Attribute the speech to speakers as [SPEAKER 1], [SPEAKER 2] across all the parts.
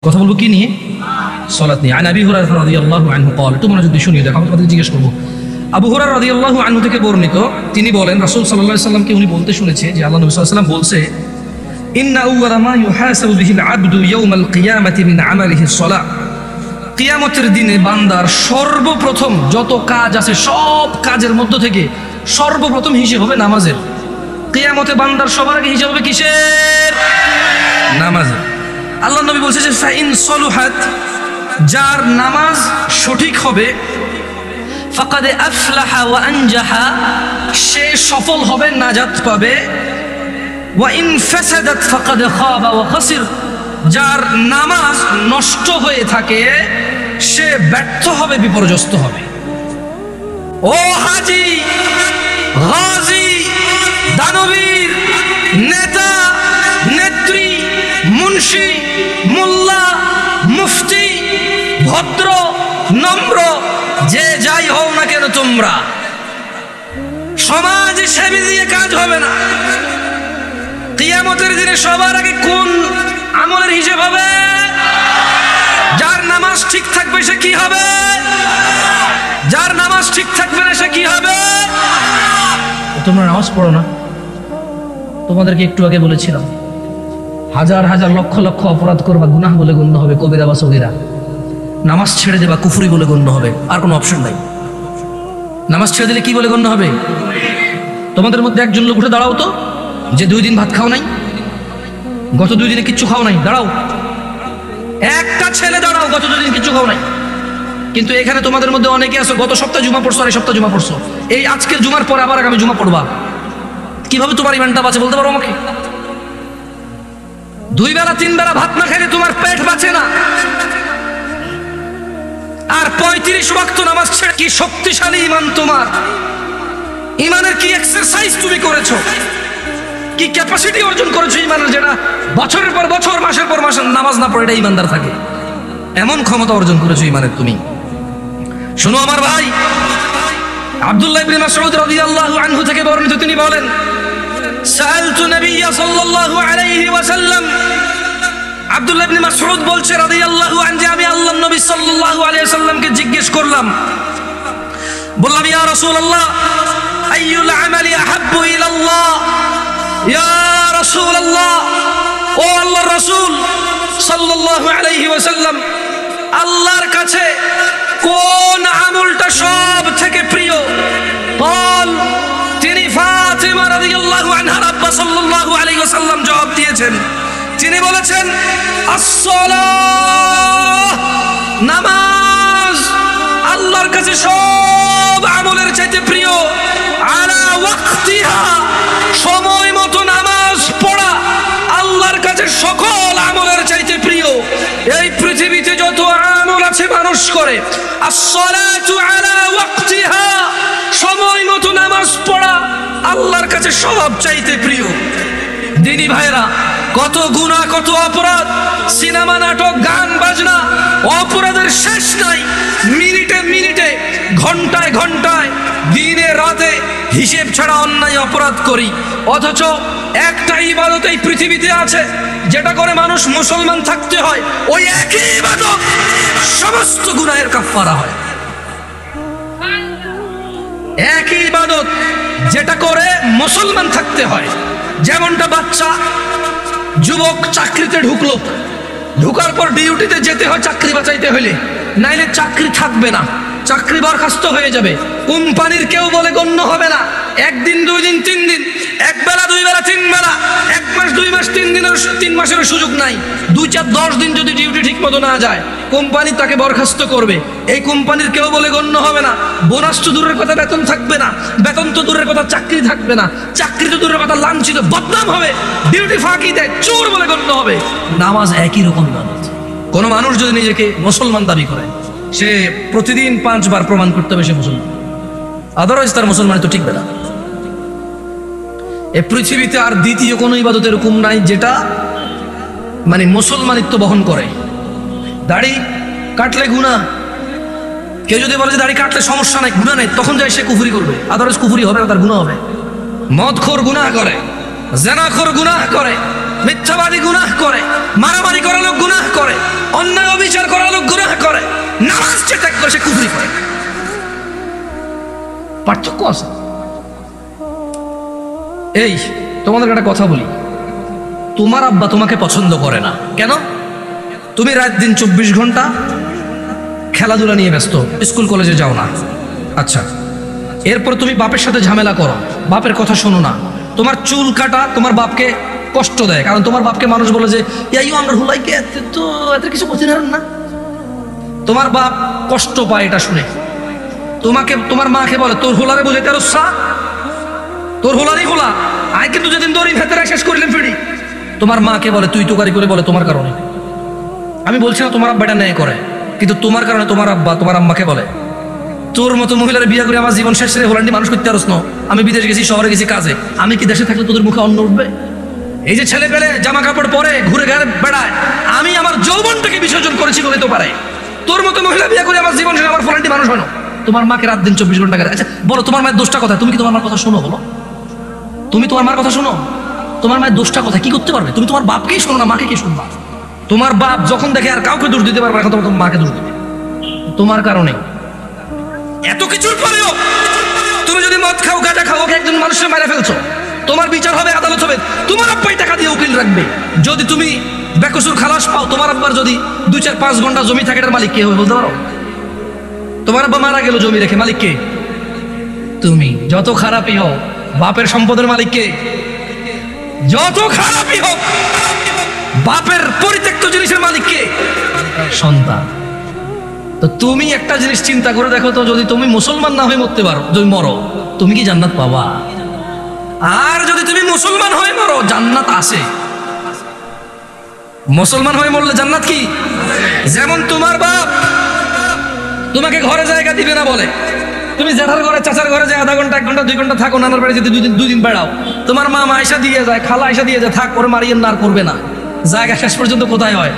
[SPEAKER 1] কথা বলবো কি নিয়ে? সালাত নিয়ে। আন আবি হুরায়রা রাদিয়াল্লাহু আনহু قال, তোমরা যদি শুনিয়ে দেখো, আমি তোমাদের জিজ্ঞেস করবো। আবু হুরায়রা রাদিয়াল্লাহু আনহু থেকে বর্ণিত, তিনি বলেন রাসূল সাল্লাল্লাহু আলাইহি ওয়াসাল্লামকে উনি বলতে শুনেছে যে আল্লাহ নবী সাল্লাল্লাহু আলাইহি ওয়াসাল্লাম বলছে, ইন্না আউওয়ালা মা ইউহাসাবু বিহিল আবদু ইয়াউমাল কিয়ামাতি মিন আমালিহিস সালাহ। কিয়ামতের দিনে বান্দার সর্বপ্রথম যত কাজ আছে সব কাজের মধ্য থেকে সর্বপ্রথম হিসাব হবে নামাজের। কিয়ামতে বান্দার সবার আগে হিসাব হবে কিসের? নামাজের। আল্লাহ নবী বলছে যে ফাইন সলুহাত, যার নামাজ সঠিক হবে, ফাকাদ আফলাহা ওয়া আনজাহা, সে সফল হবে, নাজাত পাবে। ওয়া ইন ফাসাদাত ফাকাদ খাবা ওয়া খাসির, যার নামাজ নষ্ট হয়ে থাকে সে ব্যর্থ হবে, বিপর্যস্ত হবে। ও হাজী, গাজী, দানবীর, নেতা, নেত্রী, মুন্সি, মোল্লা, মুফতি, ভদ্র, নম্র, যে যাই হও না কেন, তোমরা সমাজে সেবী দিয়ে কাজ হবে না। কিয়ামতের দিনে সবার আগে কোন আমলের হিসাব হবে? যার নামাজ ঠিক থাকবে সে কি হবে? যার নামাজ ঠিক থাকবে না সে কি হবে? তোমরা নামাজ পড়ো না, তোমাদেরকে একটু আগে বলেছিলাম হাজার হাজার লক্ষ লক্ষ অপরাধ করবা, গুনাহ বলে গণ্য হবে, কবিরা বা সগীরা। নামাজ ছেড়ে দেবা কুফরি বলে গণ্য হবে, আর কোনো অপশন নাই। নামাজ ছেড়ে দিলে কি বলে গণ্য হবে? তোমাদের মধ্যে একজন লোক উঠে দাঁড়াও তো, যে 2 দিন ভাত খাও নাই, গত 2 দিনে কিচ্ছু খাও নাই, দাঁড়াও। একটা ছেলে দাঁড়াও, গত 2 দিন কিচ্ছু খাও নাই। কিন্তু এখানে তোমাদের মধ্যে অনেকে আছো গত সপ্তাহে জুমা পড়ছো, আর এই সপ্তাহে জুমা পড়ছো, এই আজকের জুমার পরে আবার আগামী জুমা পড়বা। কিভাবে তোমার ইমানটা বাঁচে বলতে পারো আমাকে? 2 বেলা 3 বেলা ভাত না খেলে তোমার পেট বাঁচে না, আর 35 ওয়াক্ত নামাজ ছেড়ে কি শক্তিশালী ইমান তোমার? ইমানের কি এক্সারসাইজ তুমি করেছো? কি ক্যাপাসিটি অর্জন করেছো ইমানের, যেটা বছরের পর বছর, মাসের পর মাস নামাজ না পড়ে এটা ইমানদার থাকে? এমন ক্ষমতা অর্জন করেছো ইমানের তুমি। শোনো আমার ভাই, আব্দুল্লাহ ইবনে মাসউদ রাদিয়াল্লাহু আনহু থেকে বর্ণিত, তিনি বলেন, সাআলতু নবিয়্য সাল্লাল্লাহু আলাইহি ওয়াসাল্লাম, আব্দুল্লাহ ইবনে মাসউদ বলছে রাদিয়াল্লাহু আনহু, আমি আল্লাহর নবী সাল্লাল্লাহু আলাইহি ওয়াসাল্লামকে জিজ্ঞেস করলাম, বললাম, ইয়া রাসূলুল্লাহ, আইয়ুল আমালি আহাব্বু ইলাল্লাহ? ইয়া রাসূলুল্লাহ, ও আল্লাহর রাসূল সাল্লাল্লাহু আলাইহি ওয়াসাল্লাম, আল্লাহর কাছে কোন আমলটা সব থেকে প্রিয়? বল, তিনি ফাতিমা রাদিয়াল্লাহু আনহার আব্বা সাল্লাল্লাহু আলাইহি ওয়াসাল্লাম জবাব দিয়েছেন, তিনি বলেছেন, আসসালাহ, নামাজ আল্লাহর কাছে সব আমলের চাইতে প্রিয়। আলা ওয়াক্তিহা, সময় মতো নামাজ পড়া আল্লাহর কাছে সকল আমলের চাইতে প্রিয়। এই পৃথিবীতে যত আমল আছে মানুষ করে, আসসালাতু আলা ওয়াক্তিহা, সময় মতো নামাজ পড়া আল্লাহর কাছে সব চাইতে প্রিয়। দিনী ভাইরা, কত গুনাহ, কত অপরাধ, সিনেমা, নাটক, গান বাজনা, অপরাধের শেষ নাই। মিনিটে মিনিটে, ঘন্টায় ঘন্টায়, দিনে রাতে হিসেব ছাড়া অন্যায় অপরাধ করি। অথচ একটা ইবাদত এই পৃথিবীতে আছে যেটা করে মানুষ মুসলমান থাকতে হয়, ওই একই ইবাদত সমস্ত গুনাহের কাফারা হয়। একই ইবাদত যেটা করে মুসলমান থাকতে হয়। যেমনটা বাচ্চা যুবক চাকরিতে ঢুকলো, ঢুকার পর ডিউটিতে যেতে হয় চাকরি বাঁচাইতে হলে, নাইলে চাকরি থাকবে না, চাকরি বরখাস্ত হয়ে যাবে, কোম্পানির কেউ বলে গণ্য হবে না। 1 দিন 2 দিন 3 দিন, 1 বেলা 2 বেলা 3 বেলা, 1 মাস 2 মাস 3 দিনের 3 মাসের সুযোগ নাই। 2 4 10 দিন যদি ডিউটি ঠিক মতো না যায়, কোম্পানি তাকে বরখাস্ত করবে। এই কোম্পানির কেউ বলে গণ্য হবে না। বোনাস তো দূরের কথা, বেতন থাকবে না, বেতন তো দূরের কথা, চাকরি থাকবে না, চাকরি তো দূরের কথা, লাঞ্ছিত, বদনাম হবে, ডিউটি ফাঁকি দেয়, চোর বলে গণ্য হবে। নামাজ একই রকম ইবাদত। কোন মানুষ যদি নিজেকে মুসলমান দাবি করে, সে প্রতিদিন 5 বার প্রমাণ করতে হবে সে মুসলমান, আদারওয়াইজ তার মুসলমান তো ঠিকবে না। এই পৃথিবীতে আর দ্বিতীয় কোনো ইবাদত এরকম নাই যেটা মানে মুসলমানিত্ব বহন করে। দাড়ি কাটলে গুনাহ, কেউ যদি বলে যে দাড়ি কাটলে সমস্যা নাই, গুনাহ নাই, তখন যাই সে কুফরি করবে, আদারওয়াইজ কুফরি হবে না, তার গুনাহ হবে। মদখোর গুনাহ করে, জেনাখোর গুনাহ করে, মিথ্যাবাদী গুনাহ করে, মারামারি করা লোক গুনাহ করে, অন্যায় অবিচার করা লোক গুনাহ করে, নামাজ ত্যাগ করে সে কুফরি করে। পার্থক্য আছে। এই তোমাদের একটা কথা বলি, তোমার আব্বা তোমাকে পছন্দ করে না কেন? তুমি রাত দিন 24 ঘন্টা খেলাধুলা নিয়ে ব্যস্ত, স্কুল কলেজে যাও না। আচ্ছা, এরপর তুমি বাপের সাথে ঝামেলা করো, বাপের কথা শোনো না, তোমার চুল কাটা তোমার বাপকে কষ্ট দেয়, কারণ তোমার বাপকে মানুষ বলে যে আমরা হুলাইকে তো এত কিছু করতে পারেন না। তোমার বাপ কষ্ট পায় এটা শুনে। তোমাকে তোমার মাকে বলে তোর হোলারে বুঝে তেরোসা, তোর হোলারই হোলা আয়, কিন্তু যেদিন দড়ি ভেতরে শেষ করিলেন ফিরি। তোমার মাকে বলে তুই তোকারি করে বলে তোমার কারণে। আমি বলছি না তোমার আব্বা এটা ন্যায় করে, কিন্তু তোমার কারণে তোমার আব্বা তোমার আম্মাকে বলে তোর মতো মহিলার বিয়ে করে আমার জীবন শেষ রে হোলান্ডি মানুষ করতে পারছ না। আমি বিদেশে গেছি, শহরে গেছি কাজে, আমি কি দেশে থাকলে তোদের মুখে অন্ন উঠবে? এই যে ছেলে পেলে জামা কাপড় পরে ঘুরে ঘুরে বেড়ায়, আমি আমার যৌবনটাকে বিসর্জন করেছি বলে তো পারে। তোর মতো মহিলা বিয়ে করে আমার জীবন শেষ, আমার হোলান্ডি মানুষ হয় না। তোমার মাকে রাত দিন 24 ঘন্টা কাজে। আচ্ছা বলো, তোমার মায়ের দোষটা কথা? তুমি কি তোমার মার কথা শোনো? বলো, তুমি তোমার মার কথা শোনো? তোমার মায়ের দোষটা কথা কি করতে পারবে? তুমি তোমার বাপকেই শোনো না, মাকে কি শুনবা? তোমার বাপ যখন দেখে আর কাউকে দোষ দিতে পারবে, এখন তোমার মাকে দোষ দিবে তোমার কারণে। এত কিছুর পরেও তুমি যদি মদ খাও, গাঁজা খাও, ওকে একজন মানুষের মেরে ফেলছো, তোমার বিচার হবে, আদালত হবে, তোমার আব্বাই টাকা দিয়ে উকিল রাখবে। যদি তুমি বেকসুর খালাস পাও, তোমার আব্বার যদি 2-4-5 ঘন্টা জমি থাকে, এটার মালিক কে হবে বলতে পারো? তোমার আব্বা মারা গেল, জমি রেখে, মালিক কে? তুমি। যত খারাপই হোক, বাপের সম্পদের মালিক কে? যত খারাপই হোক, বাপের পরিত্যক্ত জিনিসের মালিক কে? সন্তান। তো তুমি একটা জিনিস চিন্তা করে দেখো তো, যদি তুমি মুসলমান না হয়ে মরতে পারো, যদি মরো, তুমি কি জান্নাত পাবা? আর যদি তুমি মুসলমান হয়ে মরো, জান্নাত আছে। মুসলমান হয়ে মরলে জান্নাত কি? যেমন তোমার বাপ তোমাকে ঘরে জায়গা দিবে না বলে, তুমি জেঠার ঘরে চাচার ঘরে যায় আধা ঘন্টা 1 ঘন্টা 2 ঘন্টা থাকো, নানার বাড়ি যেতে 2 দিন বেড়াও, তোমার মা আয়সা দিয়ে যায়, খালা আয়সা দিয়ে যায়, থাক করে মারিয়ে না আর করবে না। জায়গা শেষ পর্যন্ত কোথায় হয়?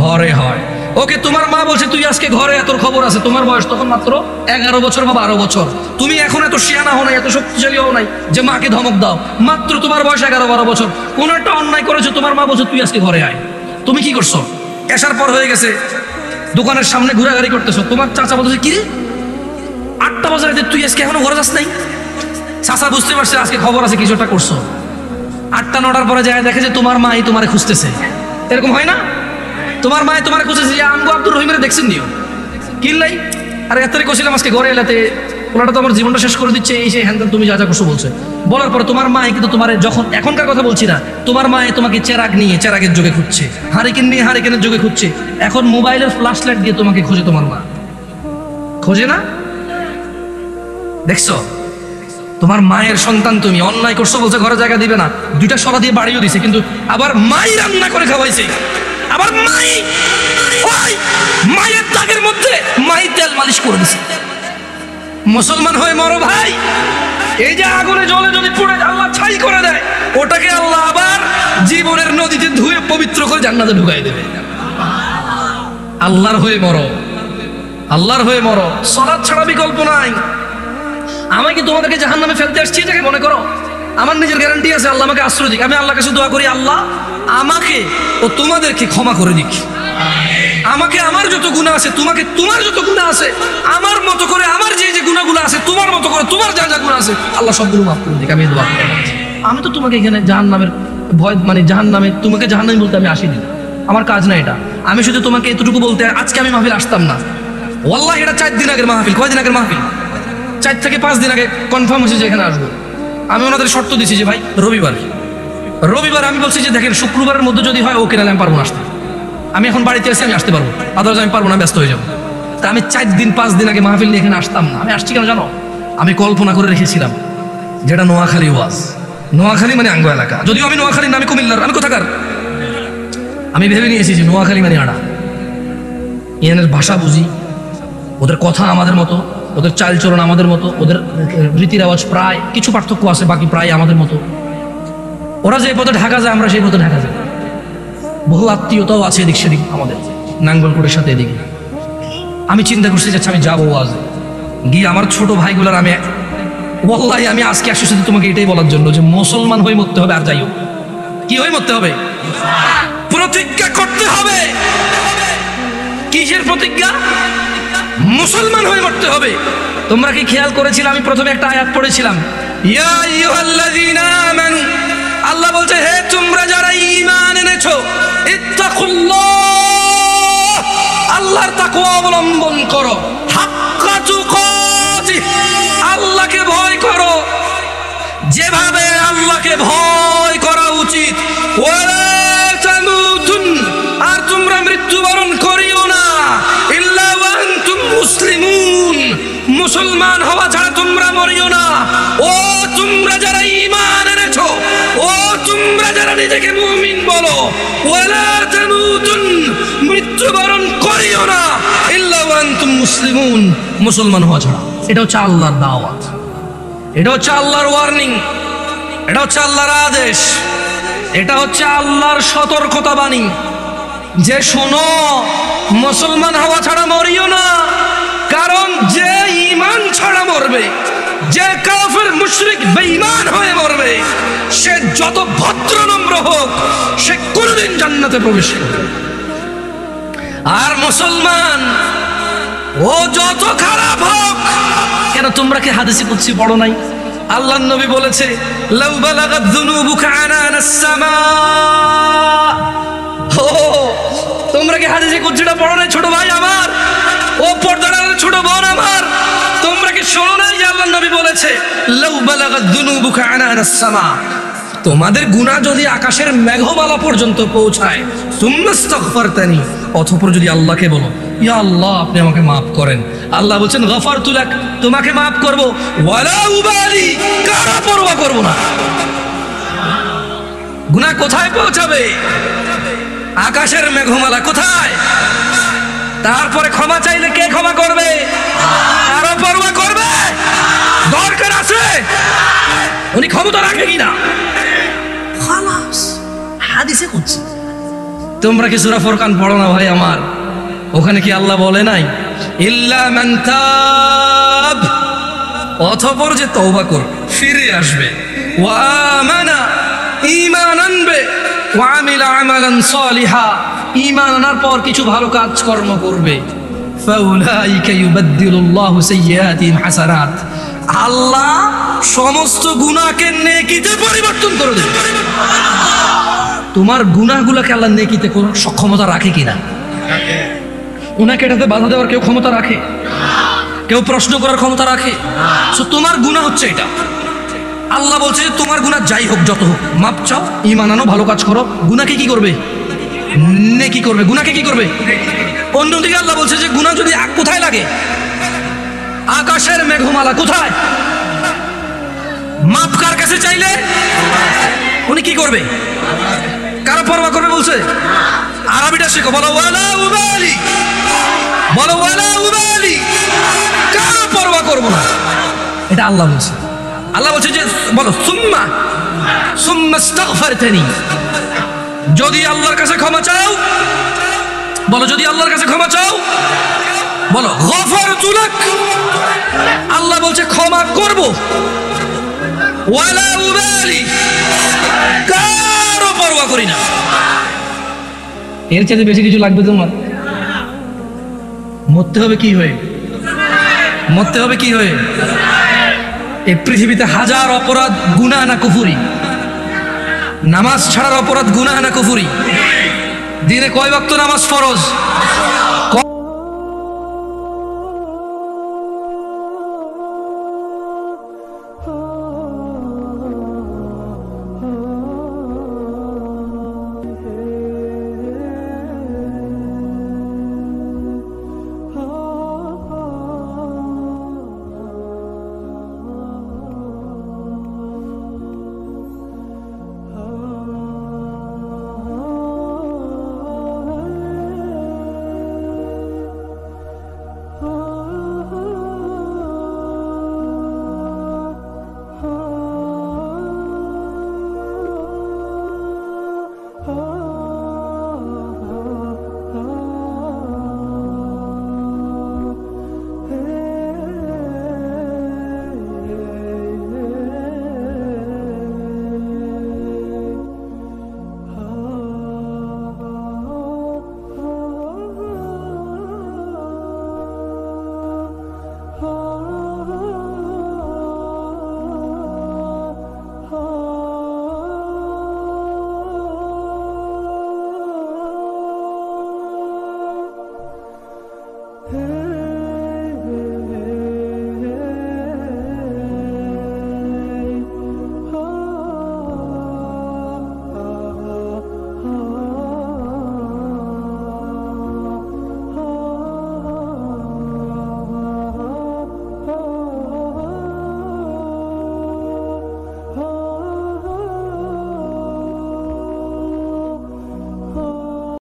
[SPEAKER 1] ঘরে হয়। ওকে, তোমার মা বলছে তুই আজকে ঘরে, এত খবর আছে। তোমার বয়স তখন মাত্র 11 বছর বা 12 বছর। তুমি এখন এত শিয়ানা হও নাই, এত শক্তিশালী হও নাই যে মাকে ধমক দাও। মাত্র তোমার বয়স 11-12 বছর। কোন একটা অন্যায় করেছো, তোমার মা বলছে তুই আজকে ঘরে আয়। তুমি কি করছো? এসার পর হয়ে গেছে, দোকানের সামনে ঘোরাঘুরি করতেছো। তোমার চাচা বলছে কি রে, 8টা বাজারে তুই আজকে এখনো ঘরে যাস নাই? চাচা বুঝতে পারছে আজকে খবর আছে, কিছু একটা করছো। 8টা-9টার পরে যায় দেখে যে তোমার মাই তোমারে খুঁজতেছে। এরকম হয় না? তোমার মায়ে তোমার খুঁজেছে যে আমগো আব্দুর রহিমের দেখছেন নিও কিনলাই, আর এতটাই কছিলাম আজকে ঘরে এলাতে, ওনাটা তো আমার জীবনটা শেষ করে দিচ্ছে, এই সেই হ্যান তুমি যা যা করছো বলছে। বলার পরে তোমার মায়ে কিন্তু তোমার, যখন এখনকার কথা বলছি না, তোমার মায়ে তোমাকে চেরাগ নিয়ে চেরাগের যুগে খুঁজছে, হারিকেন নিয়ে হারিকেনের যুগে খুঁজছে, এখন মোবাইলের ফ্ল্যাশ লাইট দিয়ে তোমাকে খোঁজে। তোমার মা খোঁজে না? দেখছো, তোমার মায়ের সন্তান তুমি, অন্যায় করছো বলছে ঘরে জায়গা দিবে না, 2টা সরা দিয়ে বাড়িও দিছে, কিন্তু আবার মাই রান্না করে খাওয়াইছে, আবার মাই ওই মায়ের দাগের মধ্যে মাই তেল মালিশ করে দিছে। মুসলমান হয়ে মরো ভাই, এই যে আগুনে জলে যদি পুড়ে আল্লাহ ছাই করে দেয়, ওটাকে আল্লাহ আবার জীবনের নদীতে ধুয়ে পবিত্র করে জান্নাতে ঢুকাই দেবে। আল্লাহর হয়ে মরো, আল্লাহর হয়ে মরো, সালাত ছাড়া বিকল্প নাই। আমি কি তোমাদেরকে জাহান্নামে ফেলতে আসছি এটাকে মনে করো? আমার নিজের গ্যারান্টি আছে, আল্লাহ আমাকে আশ্রয় দিক। আমি আল্লাহর কাছে দোয়া করি, আল্লাহ আমাকে ও তোমাদেরকে ক্ষমা করে দিক। আমাকে আমার যত গুনাহ আছে, তোমাকে তোমার যত গুনাহ আছে, আমার মতো করে আমার যে যে গুনাহগুলো আছে, তোমার মতো করে তোমার যা যা গুনাহ আছে, আল্লাহ সবগুলো মাফ করে দিক। আমি দোয়া করি। আমি তো তোমাকে এখানে জাহান্নামের ভয়, মানে জাহান্নামে, তোমাকে জাহান্নামী বলতে আমি আসিনি, আমার কাজ না এটা। আমি শুধু তোমাকে এতটুকু বলতে আজকে আমি মাহফিল আসতাম না। ওয়াল্লাহি এটা 4 দিন আগের মাহফিল। কয়দিন আগের মাহফিল? 4 থেকে 5 দিন আগে কনফার্ম হয়েছে যে এখানে আসবো। আমি ওনাদের শর্ত দিছি যে ভাই রবিবার আমি বলছি যে দেখেন শুক্রবারের মধ্যে যদি হয় ওকে, নাহলে আমি পারবো না আসতে। আমি এখন বাড়িতে আছি, আমি আসতে পারবো, আদারওয়াইজ আমি পারবো না, ব্যস্ত হয়ে যাবো। তা আমি 4 দিন 5 দিন আগে মাহফিল নিয়ে এখানে আসতাম না। আমি আসছি কেন জানো? আমি কল্পনা করে রেখেছিলাম যেটা নোয়াখালী ওয়াজ। নোয়াখালী মানে আঙ্গো এলাকা, যদিও আমি নোয়াখালী না, আমি কুমিল্লার। আমি কোথাকার? আমি ভেবে নিয়েছি যে নোয়াখালী মানে আড়া, এনের ভাষা বুঝি, ওদের কথা আমাদের মতো, ওদের চালচলন আমাদের মতো, ওদের রীতি রেওয়াজ প্রায় কিছু পার্থক্য আছে, বাকি প্রায় আমাদের মতো। ওরা যে পথে ঢাকা যায়, আমরা সেই পথে ঢাকা যাই। বহু আত্মীয়তাও আছে এদিক সেদিক আমাদের, নাঙ্গলকোটের সাথে এদিকে। আমি চিন্তা করছি যাচ্ছি আমি যাবো আজ গিয়ে আমার ছোট ভাইগুলার, আমি ওয়াল্লাহি আমি আজকে আসছি শুধু তোমাকে এটাই বলার জন্য যে মুসলমান হয়ে মরতে হবে। আর যাই হোক, কি হয়ে মরতে হবে? প্রতিজ্ঞা করতে হবে। কিসের প্রতিজ্ঞা? মুসলমান হয়ে মরতে হবে। তোমরা কি খেয়াল করেছিলে আমি প্রথমে একটা আয়াত পড়েছিলাম, ইয়া আইয়ুহাল্লাযীনা আমানু, আল্লাহ বলছে হে তোমরা যারা ঈমান এনেছো, ইত্তাকুল্লাহ, আল্লাহর তাকওয়া অবলম্বন করো, হাক্কা তুকাতিহ, আল্লাহকে ভয় করো যেভাবে আল্লাহকে ভয় করা উচিত, ওয়ালা তামুতুন, আর তোমরা মৃত্যুবরণ করিও না, ইল্লা ওয়া আনতুম মুসলিমুন, মুসলমান হওয়া ছাড়া তোমরা মরিও না। ও তোমরা যারা ঈমান এনেছো, ও তোমরা যারা নিজেকে মুমিন বলো, ওয়ালা তামুতুন, মৃত্যুবরণ করিও না, ইল্লা ওয়া আনতুম মুসলিমুন, মুসলমান হওয়া ছাড়া। এটা হচ্ছে আল্লাহর দাওয়াত, এটা হচ্ছে আল্লাহর ওয়ার্নিং, এটা হচ্ছে আল্লাহর আদেশ, এটা হচ্ছে আল্লাহর সতর্কতা বাণী যে শোনো, মুসলমান হওয়া ছাড়া মরিও না। কারণ যে ঈমান ছাড়া মরবে, যে কাফের মুশরিক বেঈমান হয়ে মরবে, সে যত ভদ্র নম্র হোক, সে কোনোদিন জান্নাতে প্রবেশ করবে। আর মুসলমান ও যত খারাপ হোক কেন, তোমরা কি হাদিসে কুদসি পড়ো নাই? আল্লাহর নবী বলেছে, লাউ বালাগাত যুনুবুকা আনানাস সামা। ও তোমরা কি হাদিসে কুদসিটা পড়ো নাই ছোট ভাই আমার, ও পর্দার ছোট বোন আমার? তোমরা কি শোনো নাই যে আল্লাহর নবী বলেছে, লাউ বালাগাত যুনুবুকা আনানাস সামা, তোমাদের গুনাহ যদি আকাশের মেঘমালা পর্যন্ত পৌঁছায়, সুম্মাস্তাগফারতানি, অতঃপর যদি আল্লাহকে বলো, ইয়া আল্লাহ আপনি আমাকে মাফ করেন, আল্লাহ বলছেন গফারতু লাক, তোমাকে মাফ করব, ওয়ালা উবালি, কারো পরোয়া করব না। গুনাহ কোথায় পৌঁছাবে? আকাশের মেঘমালা কোথায়? তারপরে ক্ষমা চাইলে কে ক্ষমা করবে? কারো পরোয়া করবে? দরকার আছে উনি ক্ষমতা রাখে কিনা, খালাস হাদিসে কুদসি। তোমরা কি সূরা ফুরকান পড়ো না ভাই আমার? ওখানে কি আল্লাহ বলে নাই, ইল্লা মান তাব, অতঃপর যে তওবা করবে, ফিরে আসবে, ওয়া আমানা, ঈমান আনবে, ওয়া আমিলা আমালান সালিহা, ঈমান আনার পর কিছু ভালো কাজকর্ম করবে, ফাউলাইকা ইউবাদদিলুল্লাহু সাইয়্যাতিহিম হাসানাত, আল্লাহ সমস্ত গুনাহকে নেকিতে পরিবর্তন করে দেবে। তোমার গুনাহগুলোকে আল্লাহ নেকিতে করার সক্ষমতা রাখে কিনা? ওনাকে এটাতে বাধা দেওয়ার কেউ ক্ষমতা রাখে? কেউ প্রশ্ন করার ক্ষমতা রাখে? তোমার গুনাহ হচ্ছে এটা, আল্লাহ বলছে যে তোমার গুনাহ যাই হোক, যত হোক, মাপ চাও, ঈমান আনো, ভালো কাজ করো, গুনাহকে কি করবে? নেকি করবে। গুনাহকে কি করবে? অন্যদিকে আল্লাহ বলছে যে গুনাহ যদি কোথায় লাগে? আকাশের মেঘমালা কোথায়? মাপ কার কাছে চাইলে উনি কি করবে? কারো পরোয়া করবে বলছে? আরবিটা শেখো, বলো ওয়ালা উবালি, বলো ওয়ালা উবালি, কারো পরোয়া করব না, এটা আল্লাহ বলছে। আল্লাহ বলছে যে বলো সুম্মা আস্তাগফারতানি, যদি আল্লাহর কাছে ক্ষমা চাও, বলো যদি আল্লাহর কাছে ক্ষমা চাও, বলো গফারতু লাক, আল্লাহ বলছে ক্ষমা করব, ওয়ালা উবালি, কারো পরোয়া করি না। এর চেয়ে বেশি কিছু লাগবে তোমার? মরতে হবে কি হয়ে? মরতে হবে কি হয়ে? এই পৃথিবীতে হাজার অপরাধ গুনাহ না কুফরি? নামাজ ছাড়ার অপরাধ গুনাহ না কুফরি? দিনে কয় ওয়াক্ত নামাজ ফরজ?